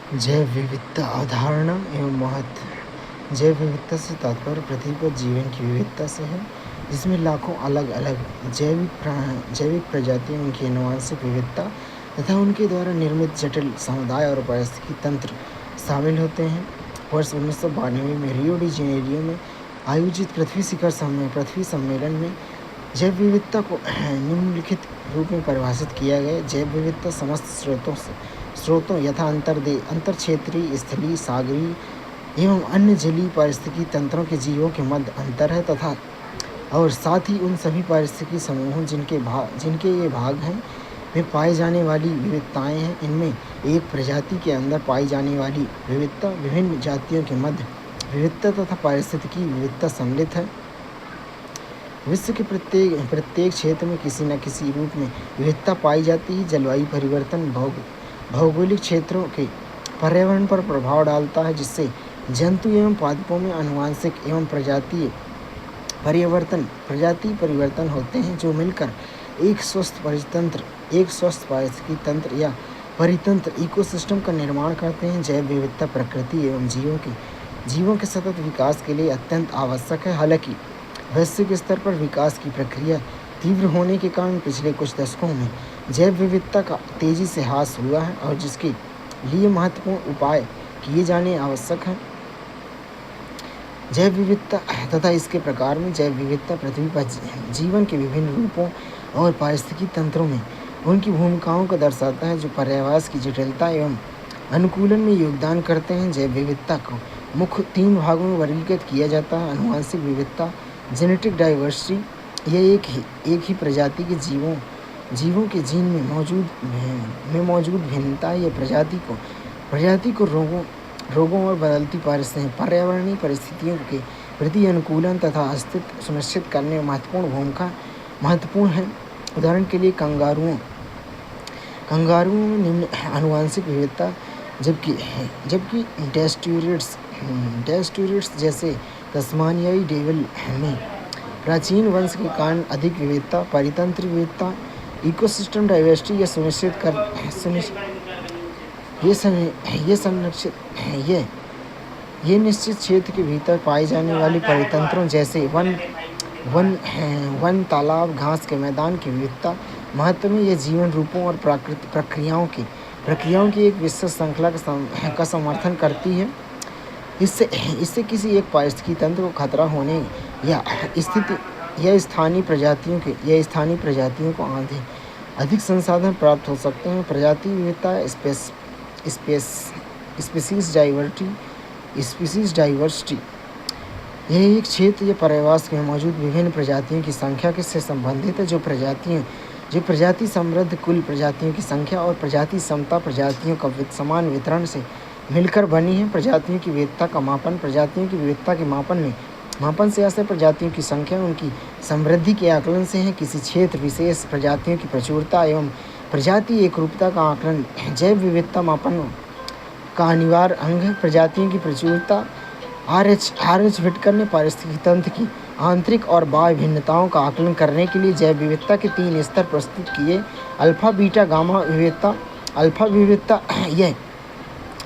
जैव विविधता अवधारणा एवं महत्व। जैव विविधता से तात्पर्य पृथ्वी पर जीवन की विविधता से है, जिसमें लाखों अलग अलग जैविक प्रजातियां, उनकी आनुवंशिक विविधता तथा उनके द्वारा निर्मित जटिल समुदाय और पारिस्थितिकी तंत्र शामिल होते हैं। वर्ष 1992 में रियो डी जेनेरियो में आयोजित पृथ्वी सम्मेलन में जैव विविधता को निम्नलिखित रूप में परिभाषित किया गया। जैव विविधता समस्त स्रोतों यथा अंतर क्षेत्रीय, स्थलीय, सागरीय एवं अन्य जलीय पारिस्थितिकी तंत्रों के जीवों के मध्य अंतर है तथा और साथ ही उन सभी पारिस्थितिकी समूहों जिनके ये भाग हैं में पाई जाने वाली विविधताएं हैं। इनमें एक प्रजाति के अंदर पाई जाने वाली विविधता, विभिन्न जातियों के मध्य विविधता तथा पारिस्थितिकी विविधता सम्मिलित है। विश्व के प्रत्येक क्षेत्र में किसी न किसी रूप में विविधता पाई जाती है। जलवायु परिवर्तन भौगोलिक क्षेत्रों के पर्यावरण पर प्रभाव डालता है, जिससे जंतु एवं पादपों में आनुवंशिक एवं प्रजाति परिवर्तन होते हैं, जो मिलकर एक स्वस्थ पारिस्थितिकी तंत्र या परितंत्र इकोसिस्टम का निर्माण करते हैं। जैव विविधता प्रकृति एवं जीवों के सतत विकास के लिए अत्यंत आवश्यक है। हालांकि वैश्विक स्तर पर विकास की प्रक्रिया तीव्र होने के कारण पिछले कुछ दशकों में जैव विविधता का तेजी से ह्रास हुआ है और जिसके लिए महत्वपूर्ण उपाय किए जाने आवश्यक हैं। जैव विविधता तथा इसके प्रकार में जैव विविधता पृथ्वी पर जीवन के विभिन्न रूपों और पारिस्थितिकी तंत्रों में उनकी भूमिकाओं को दर्शाता है, जो पर्यावरण की जटिलता एवं अनुकूलन में योगदान करते हैं। जैव विविधता को मुख्य 3 भागों में वर्गीकृत किया जाता है। आनुवंशिक विविधता, जेनेटिक डाइवर्सिटी, यह एक ही प्रजाति के जीवों के जीन में मौजूद भिन्नता ये प्रजाति को रोगों और बदलती पर्यावरणीय परिस्थितियों के प्रति अनुकूलन तथा अस्तित्व सुनिश्चित करने में महत्वपूर्ण है। उदाहरण के लिए कंगारुओं में निम्न आनुवंशिक विविधता, जबकि डेस्ट्यूरिड्स जैसे तस्मानियाई डेविल में प्राचीन वंश के कारण अधिक विविधता। परितंत्र विविधता, इकोसिस्टम डाइवर्सिटी ये निश्चित क्षेत्र के भीतर पाई जाने वाली परितंत्रों जैसे वन, तालाब, घास के मैदान की विविधता महत्व में। यह जीवन रूपों और प्राकृतिक प्रक्रियाओं की एक विस्तृत श्रृंखला का समर्थन करती है। इससे किसी एक पारिस्थितिकी तंत्र को खतरा होने या स्थानीय प्रजातियों को अधिक संसाधन प्राप्त हो सकते हैं। प्रजाति विविधता, स्पीसीज डाइवर्सिटी, यह एक क्षेत्र या पर्यावरण में मौजूद विभिन्न प्रजातियों की संख्या से संबंधित है। जो प्रजाति समृद्ध कुल प्रजातियों की संख्या और प्रजाति समता प्रजातियों का समान वितरण से मिलकर बनी है। प्रजातियों की विविधता का मापन के मापन से आशय प्रजातियों की संख्या उनकी समृद्धि के आकलन से है। किसी क्षेत्र विशेष प्रजातियों की प्रचुरता एवं प्रजाति एकरूपता का आकलन जैव विविधता मापन का अनिवार्य अंग है। प्रजातियों की प्रचुरता RH विटकर ने पारिस्थितिकी तंत्र की आंतरिक और बाह्य भिन्नताओं का आकलन करने के लिए जैव विविधता के 3 स्तर प्रस्तुत किए। अल्फा, बीटा, गामा विविधता।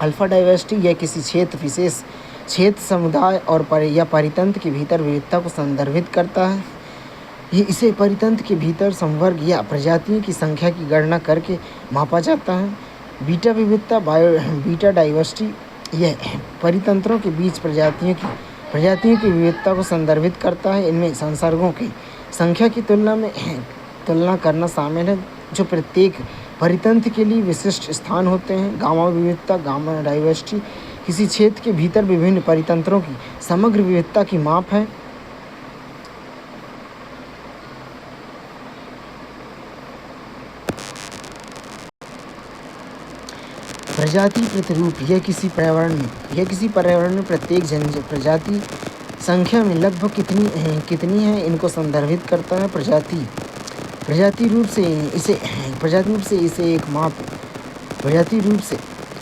अल्फा डाइवर्सिटी, यह किसी क्षेत्र समुदाय और परितंत्र के भीतर विविधता को संदर्भित करता है। इसे परितंत्र के भीतर संवर्ग या प्रजातियों की संख्या की गणना करके मापा जाता है। बीटा विविधता, बीटा डाइवर्सिटी, यह परितंत्रों के बीच प्रजातियों की विविधता को संदर्भित करता है। इनमें संसर्गों की संख्या की तुलना करना शामिल है, जो प्रत्येक परितंत्र के लिए विशिष्ट स्थान होते हैं। गामा विविधता, गामा डाइवर्सिटी, किसी क्षेत्र के भीतर विभिन्न परितंत्रों की समग्र विविधता की माप है। प्रजाति प्रतिरूप, यह किसी पर्यावरण में प्रत्येक प्रजाति संख्या में लगभग कितनी है इनको संदर्भित करता है। प्रजाति रूप से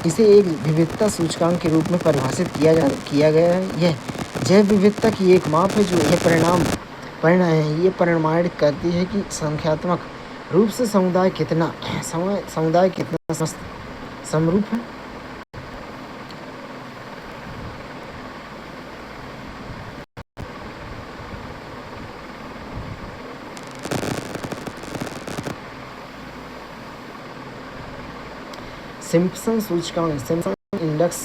इसे एक विविधता सूचकांक के रूप में परिभाषित किया गया है। यह जैव विविधता की एक माप है, जो यह परिमाणित करती है कि संख्यात्मक रूप से समुदाय कितना समरूप है। सिम्पसन सूचकांक सिम्पसन इंडेक्स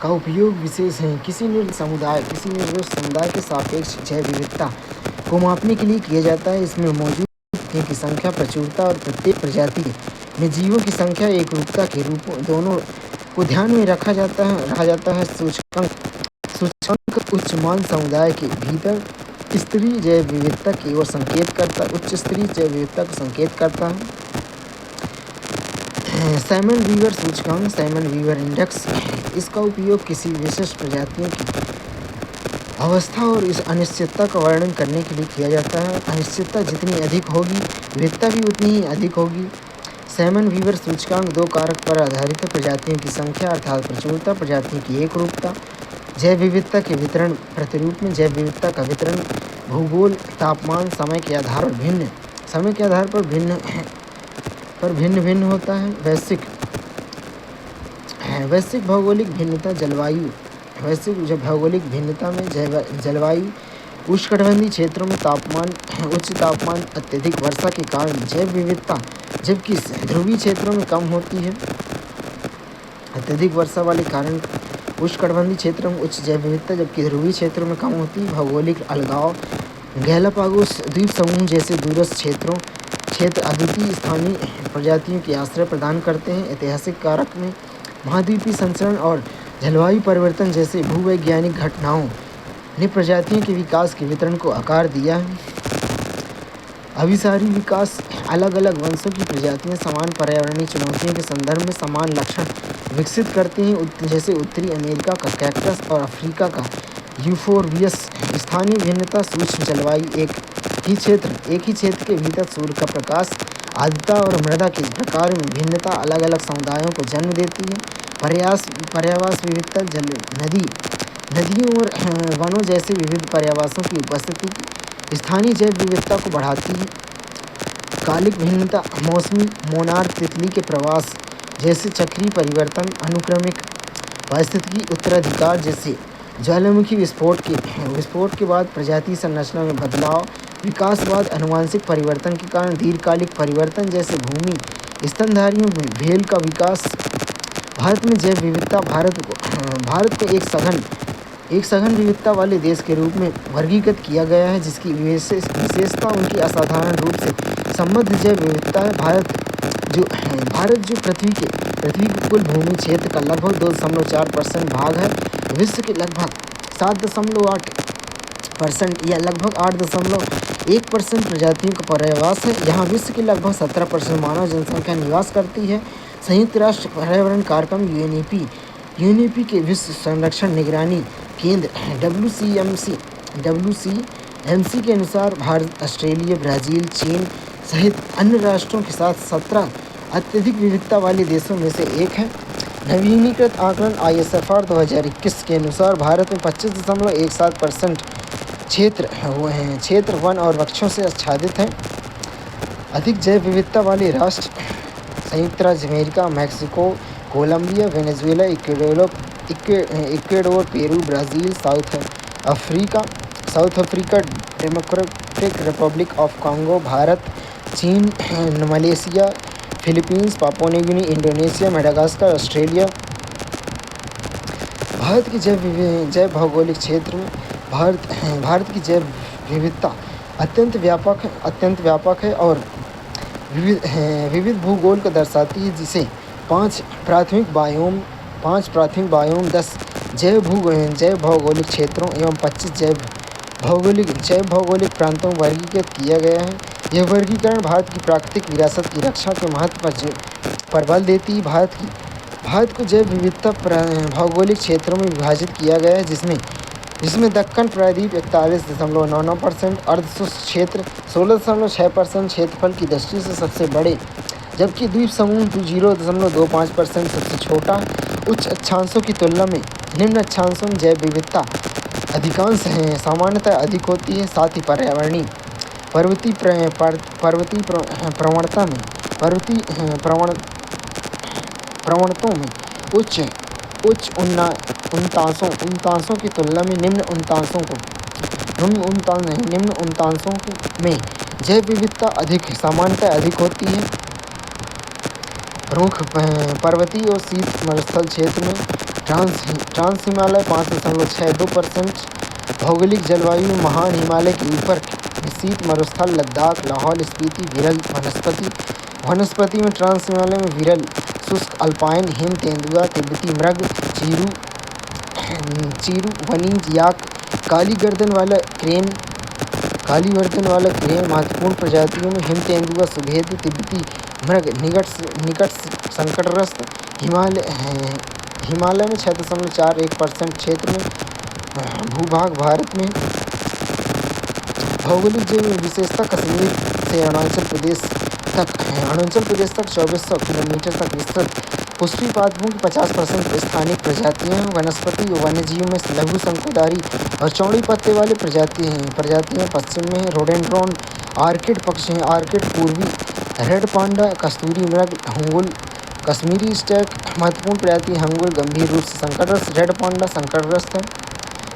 का उपयोग विशेष है किसी निर्दिष्ट समुदाय के सापेक्ष जैव विविधता को मापने के लिए किया जाता है। इसमें मौजूद तथ्यों की संख्या, प्रचुरता और प्रत्येक प्रजाति में जीवों की संख्या एकरूपता के रूप दोनों को ध्यान में रखा जाता है। सूचकांक उच्च मान समुदाय के भीतर स्तरीय जैव विविधता की ओर संकेत करता उच्च स्तरीय जैव विविधता को संकेत करता है। साइमन वीवर सूचकांक साइमन वीवर इंडेक्स इसका उपयोग किसी विशिष्ट प्रजातियों की अवस्था और इस अनिश्चितता का वर्णन करने के लिए किया जाता है। अनिश्चितता जितनी अधिक होगी विविधता भी उतनी ही अधिक होगी। साइमन वीवर सूचकांक दो कारक पर आधारित है: प्रजातियों की संख्या अर्थात प्रचुरता, प्रजातियों की एकरूपता। जैव विविधता के वितरण प्रतिरूप में जैव विविधता का वितरण भूगोल, तापमान, समय के आधार पर भिन्न होता है। वैश्विक भौगोलिक भिन्नता वैश्विक भौगोलिक भिन्नता में जलवायु उष्णकटिबंधीय क्षेत्रों में उच्च तापमान, अत्यधिक वर्षा के कारण जैव विविधता, जबकि ध्रुवीय क्षेत्रों में कम होती है। अत्यधिक वर्षा वाले कारण उष्णकटिबंधीय क्षेत्रों में उच्च जैव विविधता, जबकि ध्रुवीय क्षेत्रों में कम होती है। भौगोलिक अलगाव गैलापागोस द्वीप समूह जैसे दूरस्थ क्षेत्र अद्वितीय स्थानीय प्रजातियों के आश्रय प्रदान करते हैं। ऐतिहासिक कारक में महाद्वीपीय संचरण और जलवायु परिवर्तन जैसे भूवैज्ञानिक घटनाओं ने प्रजातियों के विकास के वितरण को आकार दिया है। अभिसारी विकास अलग अलग वंशों की प्रजातियां समान पर्यावरणीय चुनौतियों के संदर्भ में समान लक्षण विकसित करती हैं, जैसे उत्तरी अमेरिका का कैक्टस और अफ्रीका का यूफोर्बियस। स्थानीय भिन्नता सूक्ष्म जलवायु एक ही क्षेत्र के भीतर सूर्य का प्रकाश, आर्द्रता और मृदा के प्रकार में भिन्नता अलग अलग समुदायों को जन्म देती है। पर्यावास विविधता नदियों और वनों जैसे विविध पर्यावासों की उपस्थिति स्थानीय जैव विविधता को बढ़ाती है। कालिक भिन्नता मौसमी मोनार्क तितली के प्रवास जैसे चक्रीय परिवर्तन, अनुक्रमिक पारिस्थितिकी उत्तराधिकार जैसे ज्वालामुखी विस्फोट के बाद प्रजाति संरचना में बदलाव, विकासवाद आनुवंशिक परिवर्तन के कारण दीर्घकालिक परिवर्तन जैसे भूमि स्तनधारियों में भेल का विकास। भारत में जैव विविधता भारत को एक सघन विविधता वाले देश के रूप में वर्गीकृत किया गया है, जिसकी विशेषता उनकी असाधारण रूप से समृद्ध जैव विविधता है। भारत जो पृथ्वी की कुल भूमि क्षेत्र का लगभग 2.4% भाग है, विश्व के लगभग 7.8% या लगभग 8.1% प्रजातियों का पर्यावास है। यहाँ विश्व के लगभग 17% मानव जनसंख्या निवास करती है। संयुक्त राष्ट्र पर्यावरण कार्यक्रम यूएनईपी के विश्व संरक्षण निगरानी केंद्र WCMC के अनुसार भारत ऑस्ट्रेलिया, ब्राज़ील, चीन सहित अन्य राष्ट्रों के साथ 17 अत्यधिक विविधता वाले देशों में से एक है। नवीनीकृत आकलन ISFR 2021 के अनुसार भारत में 25.17% क्षेत्र वन और वृक्षों से आच्छादित है। अधिक जैव विविधता वाले राष्ट्र संयुक्त राज्य America, Mexico, Colombia, Venezuela, Ecuador, Peru, Brazil, South Africa, Democratic Republic of Congo, Bharat, चीन, Malaysia, Philippines, Papua New Guinea, Indonesia, Madagascar, Australia. Bharat के जैव भौगोलिक क्षेत्र में भारत की जैव विविधता अत्यंत व्यापक है और विविध भूगोल को दर्शाती है, जिसे 5 प्राथमिक बायोम, 10 जैव भौगोलिक क्षेत्रों एवं 25 जैव भौगोलिक प्रांतों में वर्गीकृत किया गया है। यह वर्गीकरण भारत की प्राकृतिक विरासत की रक्षा के महत्व पर बल देती है। भारत को जैव विविधता भौगोलिक क्षेत्रों में विभाजित किया गया है, जिसमें दक्कन प्रायद्वीप 41.99%, अर्ध शुष्क क्षेत्र 16.6% क्षेत्रफल की दृष्टि से सबसे बड़े, जबकि द्वीप समूह 0.25% सबसे छोटा। उच्च अक्षांशों की तुलना में निम्न अक्षांशों में जैव विविधता अधिकांश सामान्यतः अधिक होती है। साथ ही पर्वतीय प्रवणताओं में उच्च उन्तांशों की तुलना में निम्न उन्तांशों में जैव विविधता सामान्यतः अधिक होती है। प्रमुख पर्वतीय और शीत मरुस्थल क्षेत्र में ट्रांस हिमालय 5.62%, भौगोलिक जलवायु में महान हिमालय के ऊपर शीत मरुस्थल लद्दाख, लाहौल स्पीति। विरल वनस्पति में ट्रांस हिमालय में विरल शुष्क अल्पाइन हिम तेंदुआ, तिब्बती मृग, चीरू, वनीज याक, काली गर्दन वाला क्रेन। महत्वपूर्ण प्रजातियों में हिम तेंदुआ, सुभेद, तिब्बती मृग, निकट संकटग्रस्त हिमालय में 6.41% क्षेत्र में भूभाग। भारत में भौगोलिक जैव विशेषता कश्मीर से अरुणाचल प्रदेश तक 2400 किलोमीटर तक विस्तृत। पुष्पी पादपों की 50% स्थानिक प्रजातियां हैं। वनस्पति व वन्यजीव में लघु शंकुधारी और चौड़ी पत्ते वाले प्रजातियां पश्चिम में रोडेंड्रॉन, आर्किड पक्षी हैं। आर्किड पूर्वी, रेड पांडा, कस्तूरी मृग, हंगुल, कश्मीरी स्टैग। महत्वपूर्ण प्रजाति हंगुल गंभीर रूप से संकटग्रस्त, रेड पांडा संकटग्रस्त है।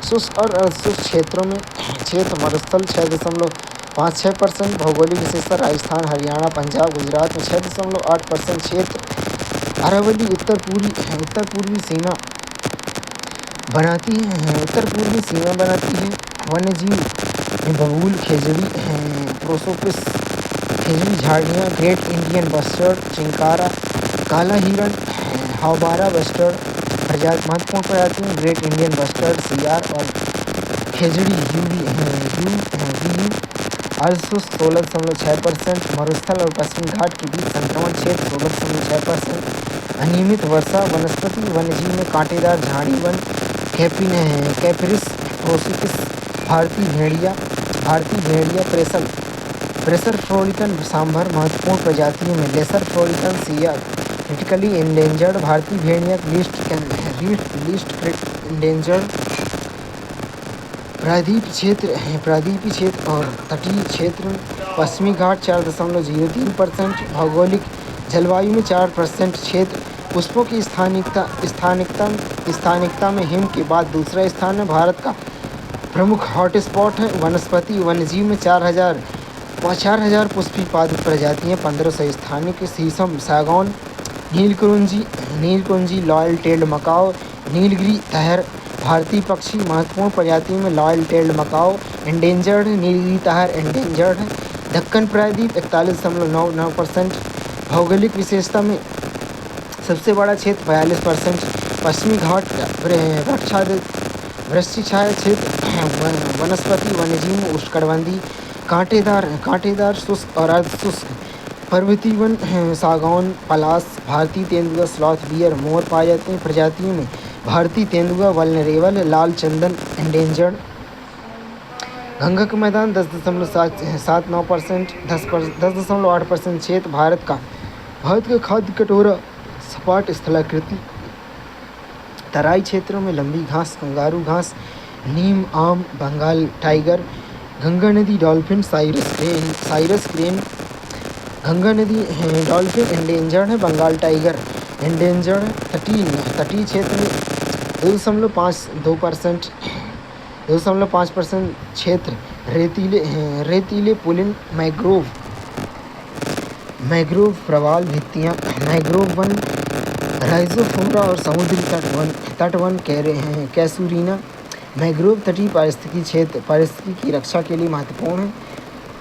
शुष्क और अर्धशुष्क क्षेत्रों में क्षेत्र मरुस्थल 6.56%, भौगोलिक विशेषता राजस्थान, हरियाणा, पंजाब, गुजरात में 6.8% क्षेत्र। अरावली उत्तर पूर्वी सीमा बनाती है। वन्यजीव में बबूल, खेजड़ी, प्रोसोपिस, खेजड़ी झाड़ियाँ, ग्रेट इंडियन बस्टर्ड, चिंकारा, काला हिरण, हावबारा बस्टर्ड। महत्वपूर्ण प्रजातियाँ ग्रेट इंडियन बस्टर्ड, सियार और खेजड़ी। अर्धशुष्क 16.6%, मरुस्थल और पश्चिमी घाट के बीच संक्रमण क्षेत्र 16.6%। अनियमित वर्षा। वनस्पति वन्यजीव में कांटेदार झाड़ी वन, कैपरिस, प्रोसिपिस, भारतीय भेड़िया, प्रेशर फ्लोरिकन सांभर। महत्वपूर्ण प्रजातियों में लेसर फ्लोरिकन सियार, क्रिटिकली इंडेंजर्ड, भारतीय भेड़िया, लीस्ट इंडेंजर्ड। प्रायद्वीपीय क्षेत्र और तटीय क्षेत्र में पश्चिमी घाट 4.03%, भौगोलिक जलवायु में 4% क्षेत्र। पुष्पों की स्थानिकता में हिम के बाद दूसरा स्थान है। भारत का प्रमुख हॉटस्पॉट है। वनस्पति वन्यजीव में 4,000 पुष्पी पादप प्रजातियाँ, 1500 स्थानिक। शीशम, सागौन, नीलकुंजी, lion tailed macaque, Nilgiri tahr. भारतीय पक्षी। महत्वपूर्ण प्रजातियों में lion tailed macaque endangered, Nilgiri tahr endangered है। दक्कन प्रायद्वीप 41.99%, भौगोलिक विशेषता में सबसे बड़ा क्षेत्र 42%। पश्चिमी घाट वृक्षछाया क्षेत्र। वनस्पति वन्यजीव में उष्णकटिबंधीय, कांटेदार शुष्क और अर्धशुष्क पर्वतीय वन, सागौन, पलाश। भारतीय तेंदुआ, स्लॉथ बियर, मोर पाए जाते हैं। प्रजातियों में भारतीय तेंदुआ, वल्नरेबल, लाल चंदन एंडेंजर्ड। गंगा का मैदान 10.79%, 10.8% क्षेत्र। भारत का खाद्य कटोरा सपाट स्थलाकृति। तराई क्षेत्रों में लंबी घास, कंगारू घास, नीम, आम, बंगाल टाइगर, गंगा नदी डॉल्फिन, साइरस क्रेन। गंगा नदी डॉल्फिन एंडेंजर्ड है, बंगाल टाइगर एंडेंजर्ड है। तटीय क्षेत्र में 2.5% क्षेत्र। रेतीले पुलिन, मैंग्रोव प्रवाल भित्तियाँ, मैंग्रोव वन, राइजोफोरा और समुद्री तटवन कैसूरीना। मैंग्रोव तटीय पारिस्थितिकी की रक्षा के लिए महत्वपूर्ण है।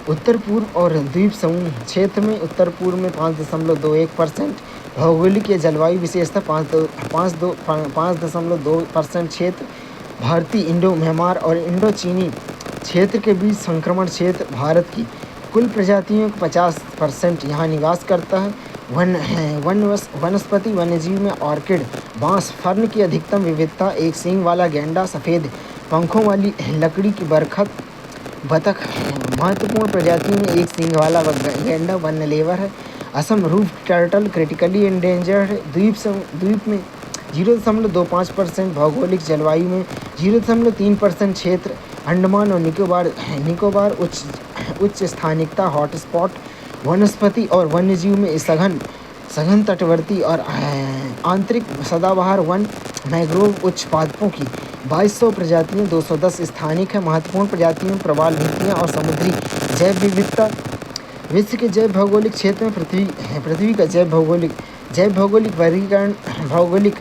उत्तर पूर्व और द्वीप समूह क्षेत्र में उत्तर पूर्व में 5.21%, भौगोलिक या जलवायु विशेषता 5.2% क्षेत्र। भारतीय इंडो म्यांमार और इंडो चीनी क्षेत्र के बीच संक्रमण क्षेत्र। भारत की कुल प्रजातियों का 50% यहाँ निवास करता है। वनस्पति वन्यजीव में ऑर्किड, बांस, फर्न की अधिकतम विविधता। एक सींग वाला गैंडा, सफ़ेद पंखों वाली लकड़ी की बरखत, बतख। महत्वपूर्ण प्रजातियों में एक सींग वाला गैंडा वन्यलेवर है। Assam roof turtle critically endangered है। द्वीप में 0.25%, भौगोलिक जलवायु में 0.3% क्षेत्र। अंडमान और निकोबार उच्च स्थानिकता हॉटस्पॉट। वनस्पति और वन्यजीव में सघन तटवर्ती और आंतरिक सदाबहार वन, मैंग्रोव उच्च पादपों की 2200 प्रजातियाँ, 210 स्थानिक है। महत्वपूर्ण प्रजातियों में प्रवाल भित्तियाँ और समुद्री जैव विविधता। विश्व के जैव भौगोलिक क्षेत्र में पृथ्वी का जैव भौगोलिक जैव भौगोलिक वर्गीकरण भौगोलिक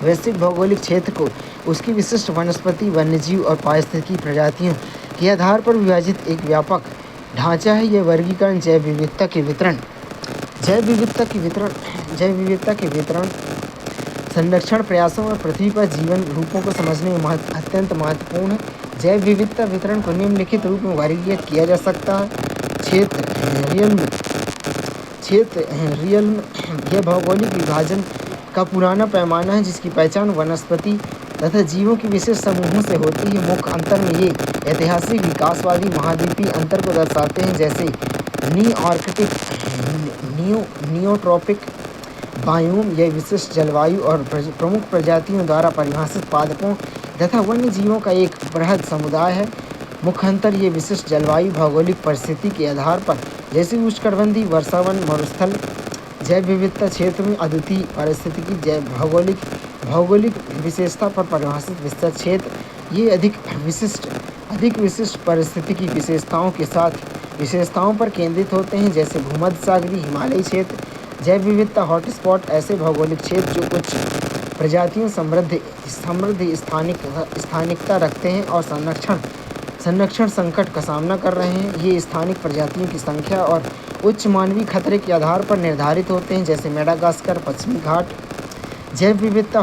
वैश्विक भौगोलिक क्षेत्र को उसकी विशिष्ट वनस्पति, वन्यजीव और पारिस्थितिकी प्रजातियों के आधार पर विभाजित एक व्यापक ढांचा है। यह वर्गीकरण जैव विविधता के वितरण, संरक्षण प्रयासों और पृथ्वी पर जीवन रूपों को समझने में अत्यंत महत्वपूर्ण है। जैव विविधता वितरण को निम्नलिखित रूप में वर्गीकृत किया जा सकता है। रियल्म यह भौगोलिक विभाजन का पुराना पैमाना है जिसकी पहचान वनस्पति तथा जीवों के विशेष समूहों से होती है। मुख्य अंतर में ये ऐतिहासिक विकासवादी महाद्वीपीय अंतर को दर्शाते हैं, जैसे नी-आर्कटिक, नियोट्रॉपिक बायोम, यह विशिष्ट जलवायु और प्रमुख प्रजातियों द्वारा परिभाषित पादपों तथा वन्य जीवों का एक बृहद समुदाय है। मुख्य अंतर ये विशिष्ट जलवायु भौगोलिक परिस्थिति के आधार पर, जैसे उष्णकटिबंधीय वर्षावन मरुस्थल। जैव विविधता क्षेत्र में अद्वितीय पारिस्थितिकी जैव भौगोलिक विशेषता पर परिभाषित विस्तृत क्षेत्र। ये अधिक विशिष्ट पारिस्थितिकी विशेषताओं पर केंद्रित होते हैं, जैसे भूमध्य सागरीय हिमालयी क्षेत्र। जैव विविधता हॉटस्पॉट ऐसे भौगोलिक क्षेत्र जो उच्च प्रजातियों समृद्ध स्थानिकता रखते हैं और संरक्षण संकट का सामना कर रहे हैं। ये स्थानिक प्रजातियों की संख्या और उच्च मानवीय खतरे के आधार पर निर्धारित होते हैं, जैसे मेडागास्कर, पश्चिमी घाट। जैव विविधता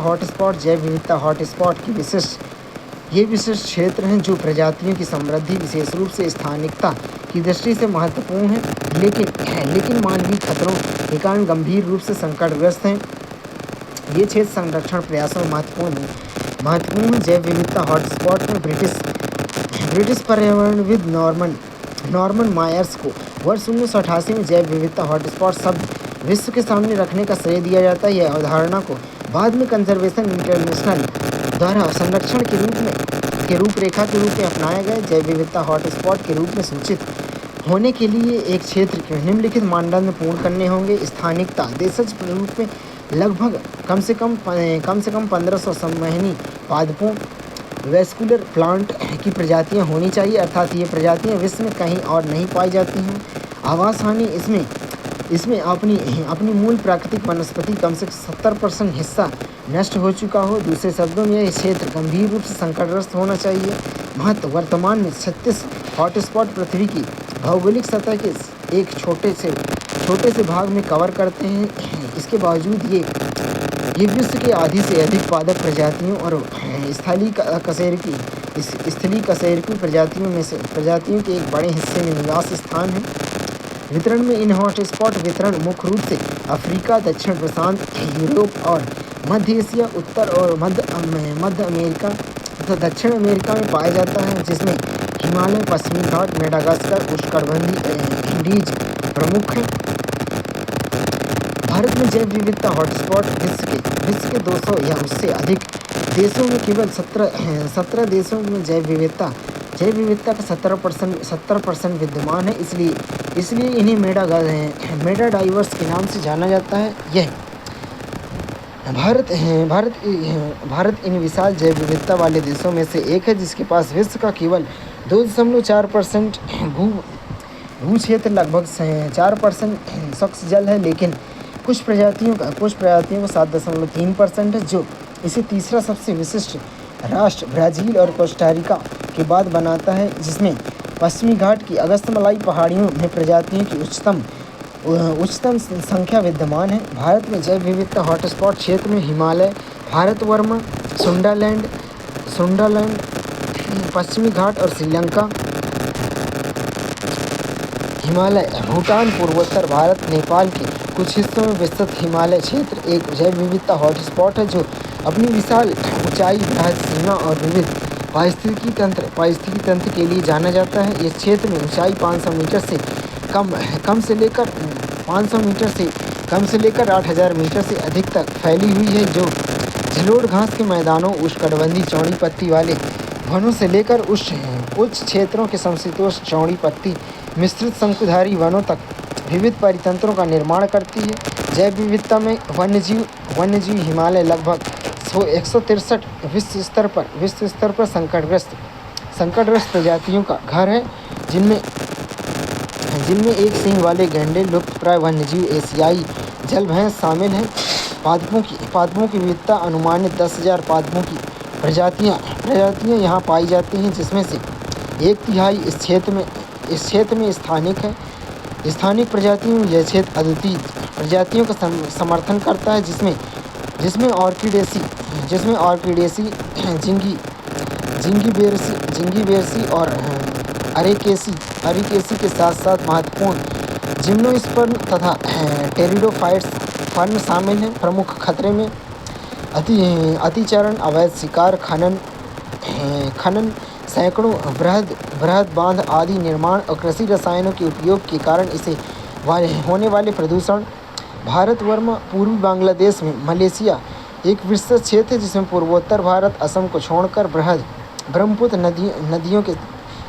हॉटस्पॉट की विशिष्ट क्षेत्र हैं जो प्रजातियों की समृद्धि, विशेष रूप से स्थानिकता की दृष्टि से महत्वपूर्ण है, लेकिन मानवीय खतरों के कारण गंभीर रूप से संकटग्रस्त हैं। ये क्षेत्र संरक्षण प्रयासों में महत्वपूर्ण जैव विविधता हॉटस्पॉट में ब्रिटिश पर्यावरणविद नॉर्मन मायर्स को वर्ष 1988 में जैव विविधता हॉटस्पॉट शब्द विश्व के सामने रखने का श्रेय दिया जाता है। यह अवधारणा को बाद में कंजर्वेशन इंटरनेशनल द्वारा संरक्षण के रूपरेखा के रूप में अपनाया गया। जैव विविधता हॉटस्पॉट के रूप में सूचित होने के लिए एक क्षेत्र के निम्नलिखित मानदंड पूर्ण करने होंगे। स्थानिकता देशज रूप में लगभग कम से कम 1500 संवहनी पादपों, वेस्कुलर प्लांट की प्रजातियां होनी चाहिए, अर्थात ये प्रजातियां विश्व में कहीं और नहीं पाई जाती हैं। आवास हानि इसमें अपनी मूल प्राकृतिक वनस्पति कम से 70% हिस्सा नष्ट हो चुका हो। दूसरे शब्दों में यह क्षेत्र गंभीर रूप से संकटग्रस्त होना चाहिए। महत्व वर्तमान में 36 हॉटस्पॉट पृथ्वी की भौगोलिक सतह के एक छोटे से भाग में कवर करते हैं। इसके बावजूद ये विश्व के आधी से अधिक पादप प्रजातियों और स्थलीय कशेरुकी प्रजातियों के एक बड़े हिस्से में निवास स्थान है। वितरण में इन हॉटस्पॉट वितरण मुख्य रूप से अफ्रीका, दक्षिण प्रशांत, यूरोप और मध्य एशिया, उत्तर और मध्य अमेरिका तथा दक्षिण अमेरिका में पाया जाता है, जिसमें हिमालय, पश्चिमी घाट, मेडागास्कर, उष्णकटिबंधीय इंडीज प्रमुख हैं। भारत में जैव विविधता हॉटस्पॉट विश्व के 200 या उससे अधिक देशों में केवल 17 देशों में जैव विविधता का 70% विद्यमान है। इसलिए इन्हें मेगा डाइवर्स के नाम से जाना जाता है। यह भारत इन विशाल जैव विविधता वाले देशों में से एक है, जिसके पास विश्व का केवल 2.4% भू क्षेत्र, लगभग 4% स्वच्छ जल है, लेकिन कुछ प्रजातियों का 7.3% है, जो इसे तीसरा सबसे विशिष्ट राष्ट्र ब्राज़ील और कोस्टारिका के बाद बनाता है, जिसमें पश्चिमी घाट की अगस्तमलाई पहाड़ियों में प्रजातियों की उच्चतम संख्या विद्यमान है। भारत में जैव विविधता हॉटस्पॉट क्षेत्र में हिमालय, भारतवर्म, सुंडालैंड, पश्चिमी घाट और श्रीलंका, हिमालय, भूटान, पूर्वोत्तर भारत, नेपाल के कुछ हिस्सों में विस्तृत हिमालय क्षेत्र एक जैव विविधता हॉटस्पॉट है, जो अपनी विशाल ऊंचाई, बृहद सीमा और विविध पारिस्थितिकी तंत्र के लिए जाना जाता है। इस क्षेत्र में ऊंचाई 500 मीटर से कम से लेकर 8000 मीटर से अधिक तक फैली हुई है, जो जलोढ़ घास के मैदानों, उष्णकटिबंधीय चौड़ी पत्ती वाले वनों से लेकर उच्च क्षेत्रों के समशीतोष्ण चौड़ी पत्ती मिश्रित शंकुधारी वनों तक विविध परितंत्रों का निर्माण करती है। जैव विविधता में वन्यजीव हिमालय लगभग 163 विश्व स्तर पर संकटग्रस्त प्रजातियों का घर है, जिनमें एक सींग वाले गैंडे, लुप्तप्राय वन्यजीव एशियाई जल भैंस शामिल हैं। पादपों की विविधता अनुमानित 10,000 पादपों की प्रजातियां यहाँ पाई जाती हैं, जिसमें से 1/3 इस क्षेत्र में स्थानिक है। स्थानिक प्रजातियों में यह क्षेत्र अद्वितीय प्रजातियों का समर्थन करता है, जिसमें ऑर्किडेसी, जिंगीबेरेसी और अरिकेसी के साथ साथ महत्वपूर्ण जिम्नोस्पर्म तथा टेरिडोफाइट्स फर्न शामिल हैं। प्रमुख खतरे में अतिचरण, अवैध शिकार, खनन, सैकड़ों बृहद बांध आदि निर्माण और कृषि रसायनों के उपयोग के कारण इसे होने वाले प्रदूषण। भारत वर्मा पूर्वी बांग्लादेश में मलेशिया एक विस्तृत क्षेत्र है, जिसमें पूर्वोत्तर भारत असम को छोड़कर ब्रह्मपुत्र नदियों के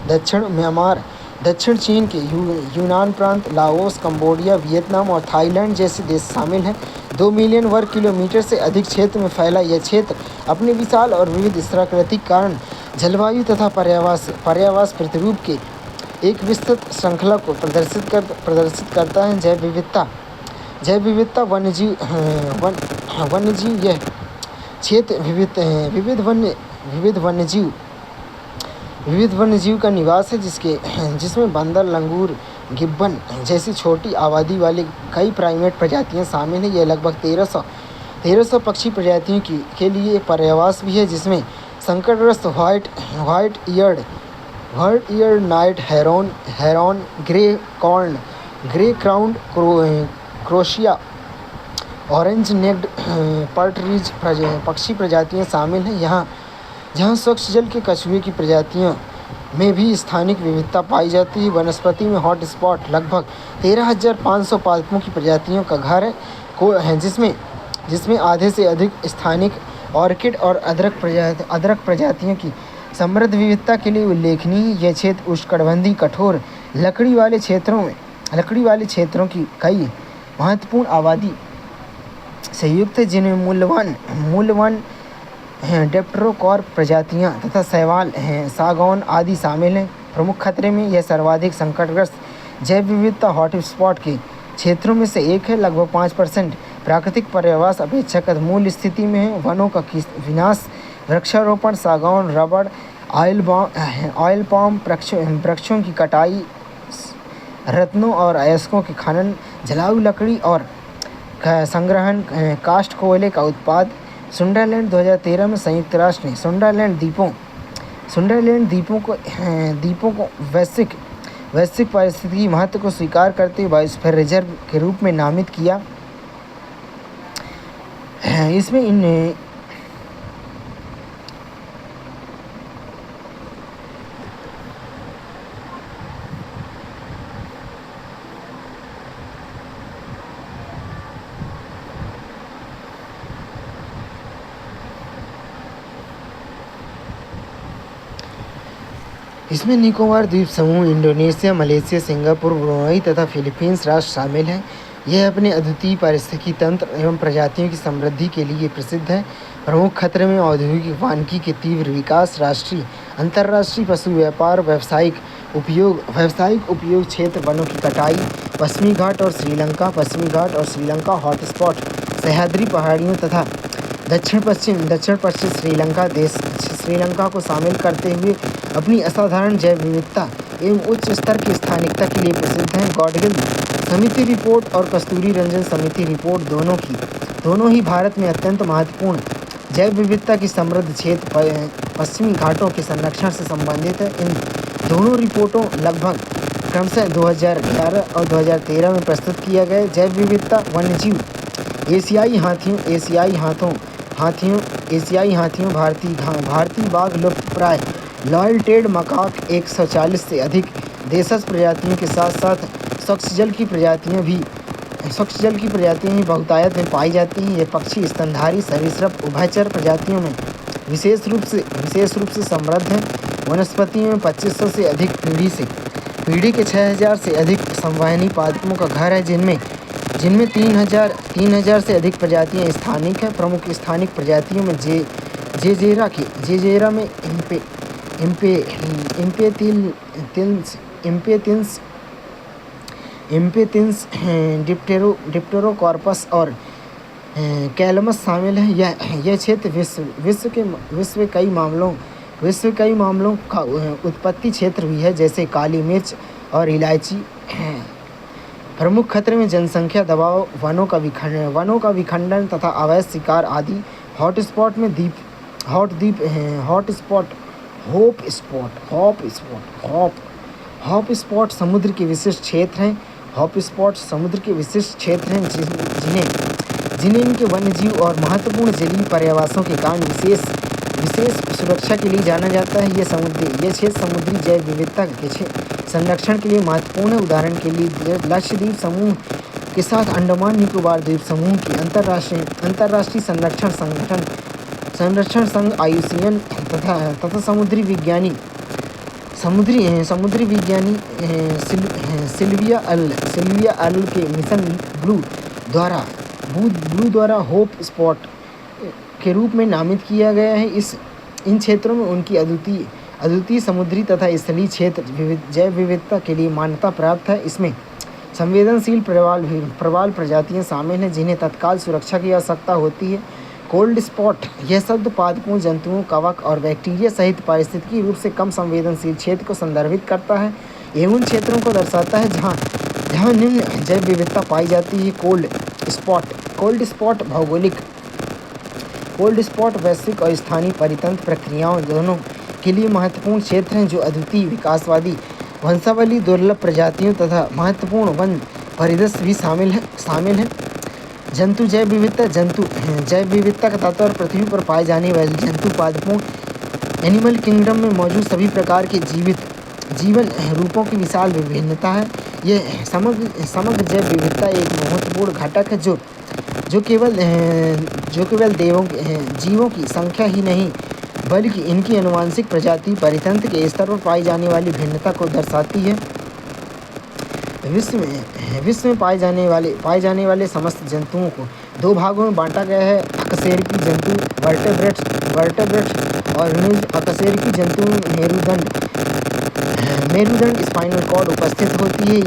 दक्षिण म्यांमार, दक्षिण चीन के यूनान प्रांत, लाओस, कंबोडिया, वियतनाम और थाईलैंड जैसे देश शामिल हैं। 2 मिलियन वर्ग किलोमीटर से अधिक क्षेत्र में फैला यह क्षेत्र अपने विशाल और विविध स्थलाकृतिक कारण जलवायु तथा पर्यावास प्रतिरूप के एक विस्तृत श्रृंखला को प्रदर्शित करता है। जैव विविधता वन्यजीव यह क्षेत्र विविध वन्यजीव का निवास है, जिसमें बंदर, लंगूर, गिब्बन जैसी छोटी आबादी वाली कई प्राइमेट प्रजातियां शामिल हैं। यह लगभग 1300 पक्षी प्रजातियों के लिए एक पर्यावास भी है, जिसमें संकटग्रस्त white eared night heron, grey crowned crocias, orange necked partridge पक्षी प्रजातियां शामिल हैं। जहाँ स्वच्छ जल के कछुए की प्रजातियों में भी स्थानिक विविधता पाई जाती है। वनस्पति में हॉट स्पॉट लगभग 13,500 पादपों की प्रजातियों का घर है, जिसमें आधे से अधिक स्थानिक ऑर्किड और अदरक प्रजातियों की समृद्ध विविधता के लिए उल्लेखनीय। यह क्षेत्र उष्णकटिबंधीय कठोर लकड़ी वाले क्षेत्रों की कई महत्वपूर्ण आबादी से युक्त है, जिनमें मूल्यवान डेप्टेरोकॉर्प प्रजातियां तथा शैवाल, सागौन आदि शामिल हैं। प्रमुख खतरे में यह सर्वाधिक संकटग्रस्त जैव विविधता हॉटस्पॉट के क्षेत्रों में से एक है। लगभग 5% प्राकृतिक पर्यावास अपेक्षाकृत मूल स्थिति में है। वनों का विनाश, वृक्षारोपण, सागौन, रबड़, ऑयल पाम वृक्षों की कटाई, रत्नों और अयस्कों के खनन, जलाऊ लकड़ी और संग्रहण, कास्ट कोयले का उत्पाद। सुंडरलैंड 2013 में संयुक्त राष्ट्र ने सुंडरलैंड द्वीपों को वैश्विक पारिस्थितिकी महत्व को स्वीकार करते हुए बायोस्फीयर रिजर्व के रूप में नामित किया। इसमें निकोबार द्वीप समूह, इंडोनेशिया, मलेशिया, सिंगापुर, ब्रुनई तथा फिलीपींस राष्ट्र शामिल हैं। यह अपने अद्वितीय पारिस्थितिकी तंत्र एवं प्रजातियों की समृद्धि के लिए प्रसिद्ध है। प्रमुख खतरे में औद्योगिक वानिकी के तीव्र विकास, राष्ट्रीय अंतर्राष्ट्रीय पशु व्यापार, व्यावसायिक उपयोग क्षेत्र, वनों की कटाई, पश्चिमी घाट और श्रीलंका हॉटस्पॉट, सह्याद्री पहाड़ियों तथा दक्षिण पश्चिम श्रीलंका को शामिल करते हुए अपनी असाधारण जैव विविधता एवं उच्च स्तर की स्थानिकता के लिए प्रसिद्ध हैं। गॉडगिल समिति रिपोर्ट और कस्तूरी रंजन समिति रिपोर्ट दोनों ही भारत में अत्यंत महत्वपूर्ण जैव विविधता की समृद्ध क्षेत्र पश्चिमी घाटों के संरक्षण से संबंधित है। इन दोनों रिपोर्टों लगभग क्रमशः 2011 और 2013 में प्रस्तुत किया गया। जैव विविधता वन्यजीव एशियाई हाथियों, भारतीय बाघ, लुप्तप्राय लॉयल टेड मकाक, 140 से अधिक देशज प्रजातियों के साथ साथ स्वच्छ जल की प्रजातियां भी बहुतायत में पाई जाती हैं। ये पक्षी स्तनधारी, सरीसृप, उभयचर प्रजातियों में विशेष रूप से समृद्ध हैं। वनस्पतियों में 2500 से अधिक पीढ़ी के 6000 से अधिक संवहनी पादपों का घर है, जिनमें 3000 से अधिक प्रजातियां स्थानिक हैं। प्रमुख स्थानिक प्रजातियों में जेजेरा में इम्पेतिन्स इम्पेतिन्स, डिप्टेरोकॉर्पस और कैलमस शामिल हैं। यह क्षेत्र विश्व के कई मामलों का उत्पत्ति क्षेत्र भी है, जैसे काली मिर्च और इलायची। प्रमुख खतरे में जनसंख्या दबाव, वनों का विखंडन तथा अवैध शिकार आदि। हॉटस्पॉट समुद्र के विशिष्ट क्षेत्र हैं। जिन्हें इनके वन्यजीव और महत्वपूर्ण जलीय पर्यावासों के कारण विशेष सुरक्षा के लिए जाना जाता है। ये क्षेत्र समुद्री जैव विविधता के संरक्षण के लिए महत्वपूर्ण है। उदाहरण के लिए लक्षद्वीप समूह के साथ अंडमान निकोबार द्वीप समूह की अंतर्राष्ट्रीय संरक्षण संघ IUCN तथा समुद्री विज्ञानी सिल्विया अल के मिशन ब्लू द्वारा होप स्पॉट के रूप में नामित किया गया है। इन क्षेत्रों में उनकी अद्वितीय समुद्री तथा स्थलीय क्षेत्र जैव विविधता के लिए मान्यता प्राप्त है। इसमें संवेदनशील प्रवाल प्रजातियां शामिल हैं, जिन्हें तत्काल सुरक्षा की आवश्यकता होती है। कोल्ड स्पॉट यह शब्द पादपों, जंतुओं, कवक और बैक्टीरिया सहित पारिस्थितिकी रूप से कम संवेदनशील क्षेत्र को संदर्भित करता है एवं उन क्षेत्रों को दर्शाता है जहाँ निम्न जैव विविधता पाई जाती है। कोल्ड स्पॉट वैश्विक और स्थानीय परितंत्र प्रक्रियाओं दोनों के लिए महत्वपूर्ण क्षेत्र हैं, जो अद्वितीय विकासवादी वंशावली, दुर्लभ प्रजातियों तथा महत्वपूर्ण वन परिदृश्य भी शामिल हैं। जैव विविधता का तात्पर्य पृथ्वी पर पाए जाने वाले जंतु, पादपों, एनिमल किंगडम में मौजूद सभी प्रकार के जीवन रूपों की विशाल विभिन्नता है। यह समग्र जैव विविधता एक महत्वपूर्ण घटक है जो केवल जीवों की संख्या ही नहीं, बल्कि इनकी आनुवंशिक प्रजाति परितंत्र के स्तर पर पाई जाने वाली भिन्नता को दर्शाती है। विश्व में पाए जाने वाले समस्त जंतुओं को दो भागों में बांटा गया है। अकशेरुकी जंतु वर्टेब्रेट्स और अकशेरुकी जंतु मेरुदंड स्पाइनल कॉर्ड उपस्थित होती है।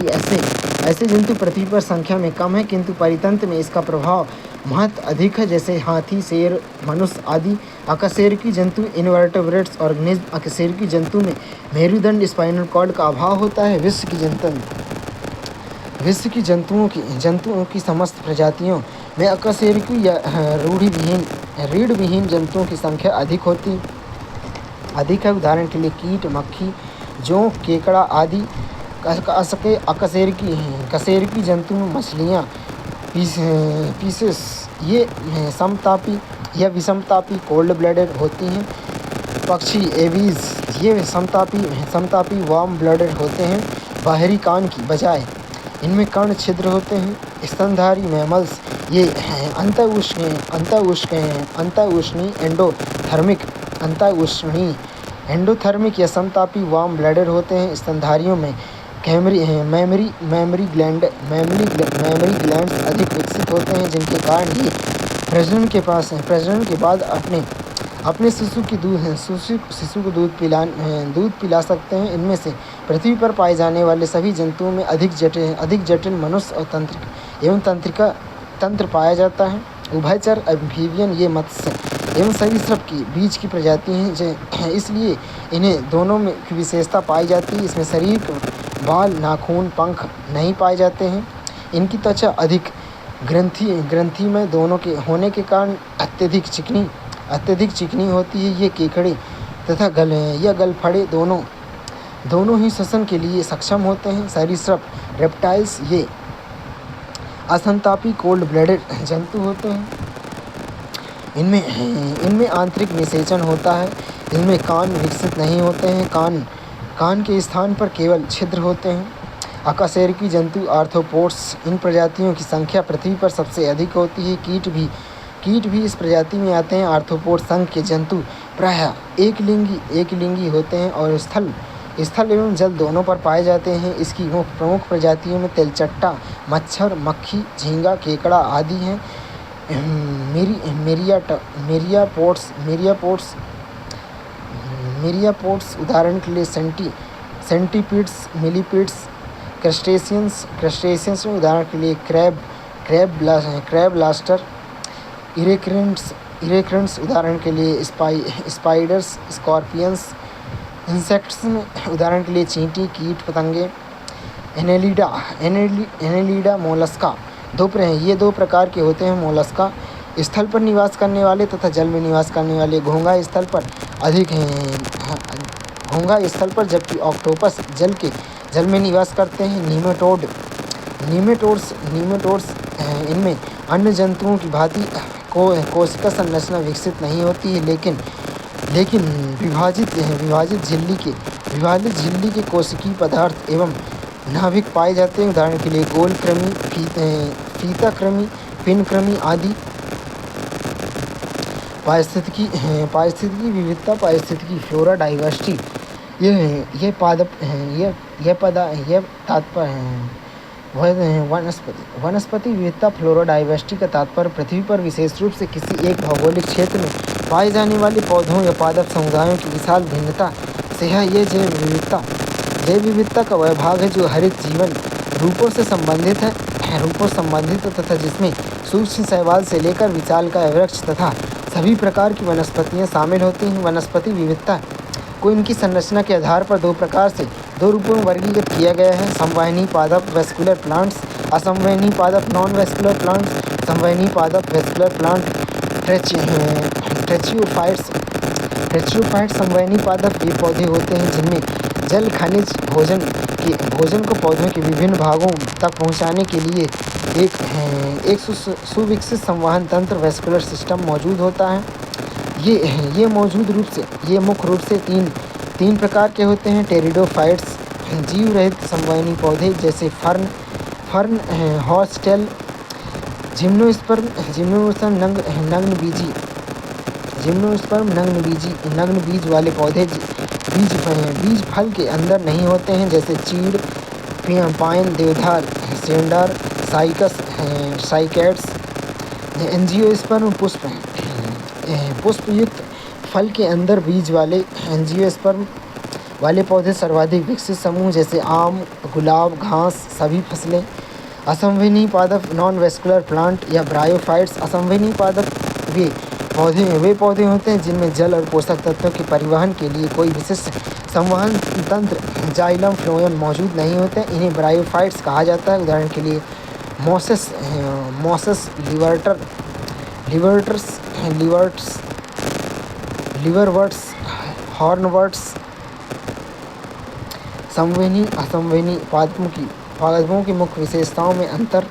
ऐसे जंतु पृथ्वी पर संख्या में कम है, किंतु परितंत्र में इसका प्रभाव महत्व अधिक है, जैसे हाथी, शेर, मनुष्य आदि। अकशेरुकी जंतु इनवर्टेब्रेट्स ऑर्गेनिज्म अकशेरुकी जंतु में मेरुदंड स्पाइनल कॉर्ड का अभाव होता है। विश्व की जंतुओं की समस्त प्रजातियों में अकशेरुकी या रीढ़-विहीन जंतुओं की संख्या अधिक है। उदाहरण के लिए कीट, मक्खी, जोंक, केकड़ा आदि। कशेरुकी जंतु में मछलियाँ, पीसेस ये समतापी या विषमतापी कोल्ड ब्लडेड होती हैं। पक्षी एवीज ये समतापी वार्म ब्लडेड होते हैं। बाहरी कान की बजाय इनमें कर्ण छिद्र होते हैं। स्तनधारी मैमल्स ये एंडोथर्मिक या समतापी वार्म ब्लडेड होते हैं। स्तनधारियों में मैमरी ग्लैंड्स अधिक विकसित होते हैं, जिनके कारण ये प्रजनन के बाद अपने शिशु को दूध पिला सकते हैं। इनमें से पृथ्वी पर पाए जाने वाले सभी जंतुओं में अधिक जटिल मनुष्य और तंत्र पाया जाता है। उभयचर एम्फीबियन ये मत्स्य एवं सरीसृप की बीच की प्रजाति हैं, इसलिए इन्हें दोनों में की विशेषता पाई जाती है। इसमें शरीर के बाल, नाखून, पंख नहीं पाए जाते हैं। इनकी त्वचा अधिक ग्रंथि में दोनों के होने के कारण अत्यधिक चिकनी होती है। ये केकड़े तथा गलफड़े दोनों ही श्वसन के लिए सक्षम होते हैं। सरीसृप रेप्टाइल्स ये असंतापी कोल्ड ब्लडेड जंतु होते हैं। इनमें आंतरिक निषेचन होता है। इनमें कान विकसित नहीं होते हैं। कान के स्थान पर केवल छिद्र होते हैं। अकशेरुकी जंतु आर्थ्रोपोड्स इन प्रजातियों की संख्या पृथ्वी पर सबसे अधिक होती है। कीट भी इस प्रजाति में आते हैं। आर्थ्रोपोड संघ के जंतु प्रायः एकलिंगी होते हैं और स्थल एवं जल दोनों पर पाए जाते हैं। इसकी प्रमुख प्रजातियों में तेलचट्टा, मच्छर, मक्खी, झींगा, केकड़ा आदि हैं। मिरियापोड्स उदाहरण के लिए सेंटीपीड्स, मिलीपीड्स, क्रस्टेशियंस में उदाहरण के लिए क्रैब लास्टर, इरेक्रेंट्स उदाहरण के लिए स्पाइडर्स, स्कॉर्पियंस। इंसेक्ट्स में उदाहरण के लिए चींटी, कीट पतंगे। Annelida Mollusca. ये दो प्रकार के होते हैं मोलस्का, स्थल पर निवास करने वाले तथा जल में निवास करने वाले। घोंघा स्थल पर जबकि ऑक्टोपस जल में निवास करते हैं। नीमेटोड्स इनमें अन्य जंतुओं की भांति कोशिका संरचना विकसित नहीं होती है, लेकिन विभाजित झिल्ली के कोशिकीय पदार्थ एवं नाभिक पाए जाते हैं। उदाहरण के लिए गोल कृमि, फीता कृमि, पिन कृमि आदि। पारिस्थितिकी विविधता, पारिस्थितिकी फ्लोरा डाइवर्सिटी, ये तात्पर्य है। वनस्पति विविधता, फ्लोरा डाइवर्सिटी का तात्पर्य पृथ्वी पर विशेष रूप से किसी एक भौगोलिक क्षेत्र में पाए जाने वाले पौधों या पादप समुदायों की विशाल भिन्नता से है। ये जैव विविधता का वह भाग है जो हरित जीवन रूपों से संबंधित है तथा जिसमें सूक्ष्म शैवाल से लेकर विशालकाय वृक्ष तथा सभी प्रकार की वनस्पतियाँ शामिल होती हैं। वनस्पति विविधता को इनकी संरचना के आधार पर दो रूपों में वर्गीकृत किया गया है: संवहनी पादप वेस्कुलर प्लांट्स, असंवहनी पादप नॉन वेस्कुलर प्लांट्स। संवहनी पादप वेस्कुलर प्लांट ट्रेचियोफाइट्स संवहनी पादप ये पौधे होते हैं जिनमें जल, खनिज, भोजन को पौधों के विभिन्न भागों तक पहुंचाने के लिए एक सुविकसित संवहन तंत्र वेस्कुलर सिस्टम मौजूद होता है। ये मुख्य रूप से तीन प्रकार के होते हैं: टेरिडोफाइट्स जीव रहित संवहनी पौधे जैसे फर्न, हॉर्सटेल, जिम्नोस्पर्म नग्न बीज वाले पौधे बीज फल के अंदर नहीं होते हैं जैसे चीड़, पाइन, देवदार, सेंडार, साइकैड्स। एंजियोस्पर्म पुष्प युक्त फल के अंदर बीज वाले एंजियोस्पर्म वाले पौधे सर्वाधिक विकसित समूह जैसे आम, गुलाब, घास, सभी फसलें। असंवहनी पादप नॉन वेस्कुलर प्लांट या ब्रायोफाइट्स। असंवहनी पादप वे पौधे होते हैं जिनमें जल और पोषक तत्वों के परिवहन के लिए कोई विशिष्ट संवहन तंत्र जाइलम फ्लोएम मौजूद नहीं होते। इन्हें ब्रायोफाइट्स कहा जाता है। उदाहरण के लिए मॉसस, लिवरवर्ट्स, हॉर्नवर्ट्स। संवहनी असंवहनी पादपों की मुख्य विशेषताओं में अंतर